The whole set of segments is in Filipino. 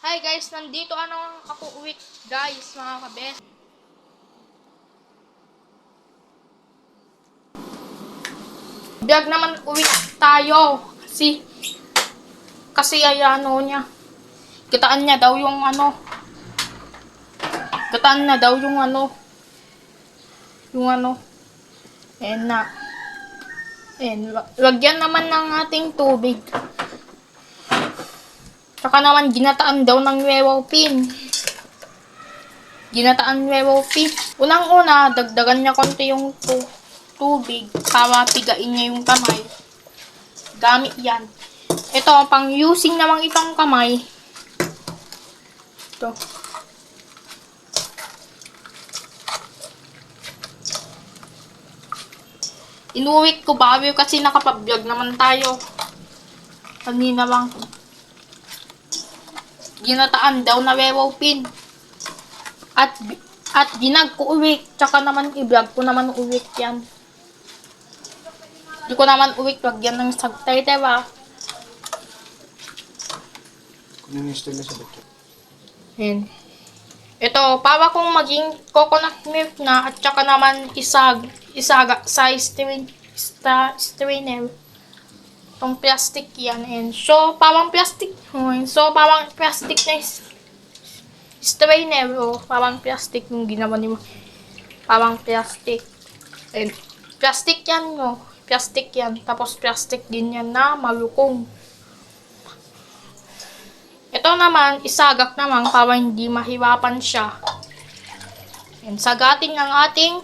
Hi guys, nandito ako uwi guys, mga kabes. Vlog naman uwi tayo. Kasi ay niya. Kitaan niya daw yung Kitaan na daw yung And na. Lagyan naman ng ating tubig. Saka naman ginataan daw ng wewopin. Unang-una, dagdagan niya konti yung tubig para pigain niya yung kamay. Gamit yan. Ito, pang using naman itong kamay. Ito. Inuwit ko bago kasi nakapag-vlog naman tayo. Kanina bang ginataan daw na wewopin. At ginag ko uwik. Tsaka naman i-vlog ko naman uwik yan. Di ko naman uwik. Wag yan ng subtitle ba? Kung yung style na sa bato. Ayan. Ito, para kung maging coconut milk na at tsaka naman isaga sa strainer. Itong plastic yan. And so, parang plastic. Parang plastic na strainer. Parang plastic yung ginawa ni mo. Parang plastic. And plastic yan. Plastic yan. Tapos plastic din yan na malukong. Ito naman, isagak naman para hindi mahirapan siya. And sagatin ang ating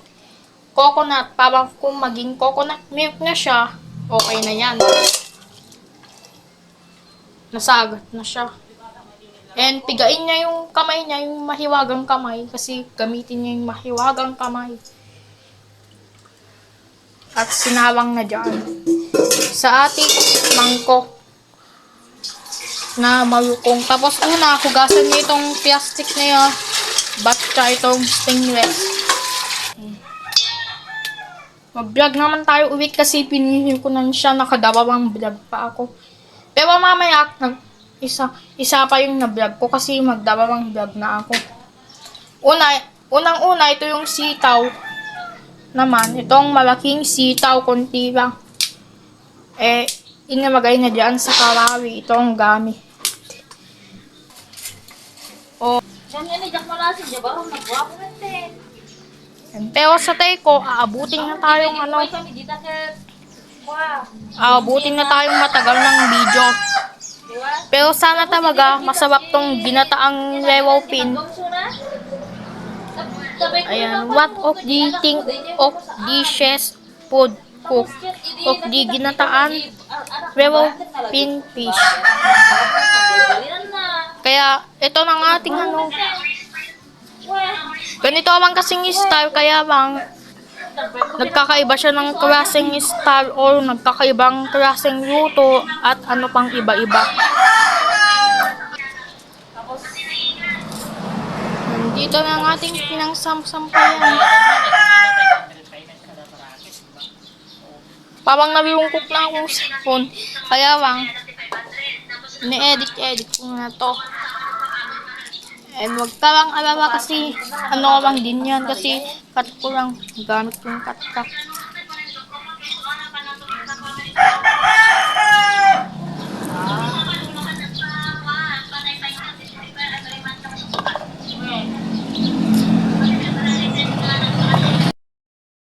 coconut para kung maging coconut milk na siya, okay na yan. Nasagat na siya. And pigain niya yung kamay niya, yung mahiwagang kamay. Kasi gamitin niya yung mahiwagang kamay. At sinawang na dyan. Sa ating mangkok na malukong. Tapos hugasan niya itong plastic na yun. Batcha itong stainless. Mag-vlog naman tayo uwi kasi pinili ko na siya. Nakadawawang vlog pa ako. Pero mamaya, isa pa yung na-vlog ko kasi magdawawang vlog na ako. Unang-una, ito yung sitaw. Naman, itong malaking sitaw, konti lang. Inilagay na dyan sa karawi. Itong gamit. Pero sa tayo ko, aabutin na tayong matagal ng video. Pero sana talaga masarap tong ginataang wewopin. Ayan, what of the think of dishes food cook of the ginataan wewopin fish. Kaya ito ng ating ganito man kasing style, kaya bang nagkakaiba siya ng klaseng style or nagkakaibang klaseng luto at pang iba-iba. Dito na ang ating pinangsampayan. Parang nabibungkok na akong cellphone. Kaya bang ni-edit ko na to. And wag ka lang alala kasi lang din yan kasi cut ko lang. Gamit ko yung cut.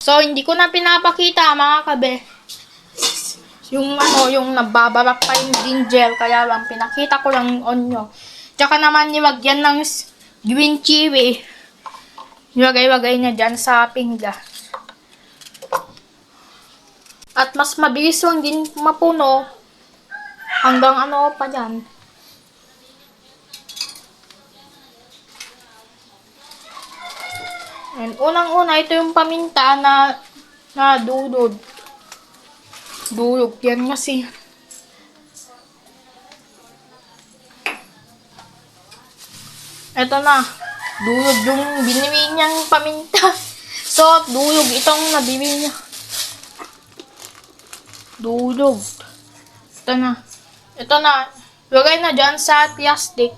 So, hindi ko na pinapakita mga kabe. Yung nababarak pa yung ginger, kaya lang pinakita ko lang yung onyo. Tsaka naman nilagyan ng green chili. Nilagay-lagay niya dyan sa pinggan. At mas mabilis lang din mapuno hanggang pa dyan. And unang-una, ito yung paminta na dulog. Dulog yan kasi. Ito na. Dulog yung binili niyang paminta. So, dulog itong nabili niya. Dulog. Ito na. Lagay na dyan sa plastic.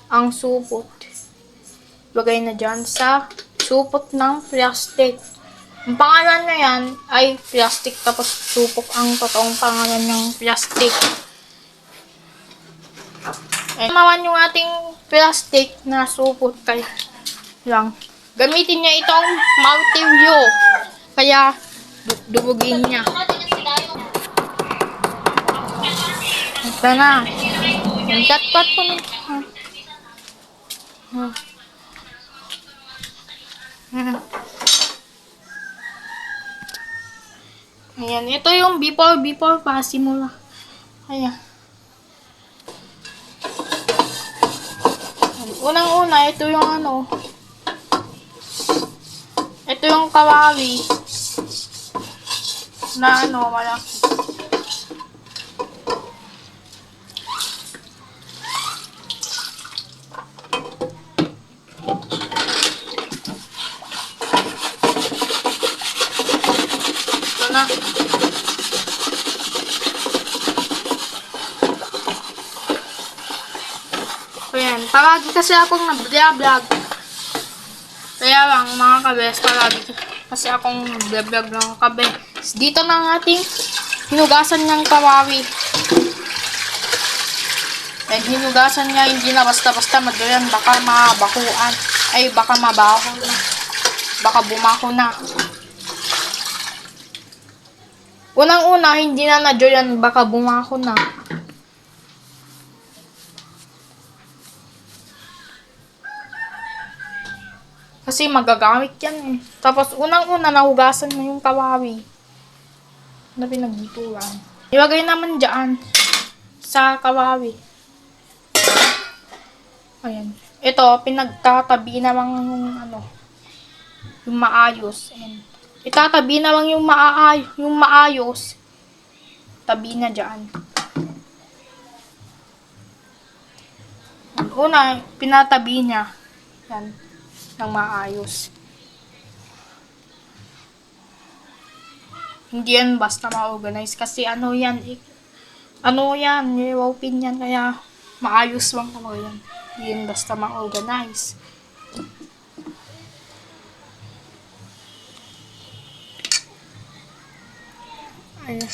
ang supot. Lagay na dyan sa supot ng plastic. Ang pangalan na yan ay plastic tapos supot ang totoong pangalan ng plastic. Mawan yung ating plastic na supot kaya lang. Gamitin niya itong martilyo. Kaya dubugin niya. Ito na. Yung cut ko na. Ayan, ito yung before pa simula. Ayan. Unang-una, ito yung ano. Ito yung kawawi. Na ano, malaki. Ito na. Ayan, palagi kasi akong nag-vlog. Kaya lang, mga kabes, palagi kasi akong nag-vlog ng kabes. Dito na ang ating hinugasan niyang kawawi. And hinugasan niya, hindi na basta-basta madalian, baka mabakuan. Ay, baka mabaho na. Baka bumako na. Unang-una, hindi na nadalian, baka bumako na. Kasi magagamit yan eh. Tapos unang-una nahugasan mo yung kawawi na pinagbituran. Ilagay naman dyan sa kawawi. Ayan. Ito, pinagtatabi naman yung ano, yung maayos. And itatabi naman yung maayos. Tabi na dyan. Una, pinatabi niya. Yan. Ng maayos. Hindi yan basta ma-organize kasi ano yan, i-open yan kaya maayos lang ano yan. Hindi yan basta ma-organize. Ayan.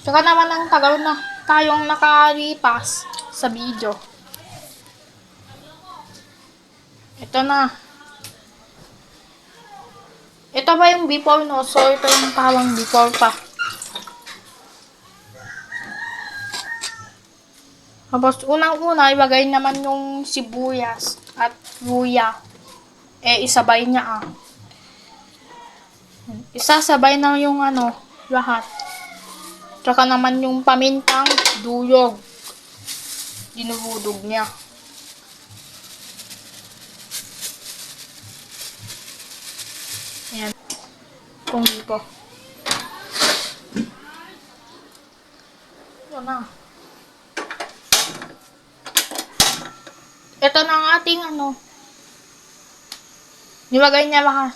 Saka naman ang tagal na tayong nakalipas sa video. Ito na. Ito ba yung before no? So, ito yung tawang before pa. Tapos, unang-una, ibagay naman yung sibuyas at luya. Isabay niya Isasabay na yung ano, lahat. Tsaka naman yung pamintang duyog. Dinuhudog niya. Ayan. Kung dito. Ito na. Ito na ang ating ano. Nilagay niya lahat.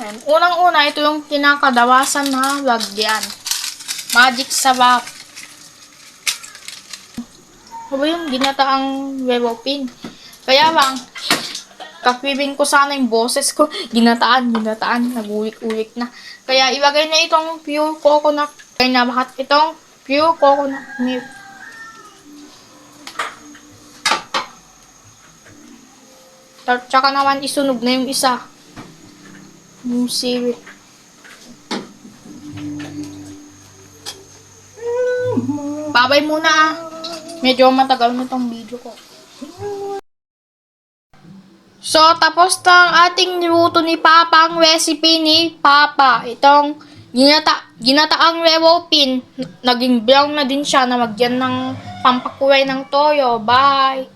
Ayan. Unang-una, ito yung kinakadawasan na lagyan. Magic sarap. Ano ba yung ginataang wewopin? Kaya lang, kakwibin ko sana yung boses ko. Ginataan, nag-uwik-uwik na. Kaya ilagay na itong pure coconut. Kaya na lahat itong pure coconut milk. Tsaka naman isunog na yung isa. Yung siri. Babay muna Medyo matagal na tong video ko. So, tapos na ang ating niluto ni Papa, ang recipe ni Papa. Itong ginataang rewopin. Naging brown na din siya na magyan ng pampakulay ng toyo. Bye!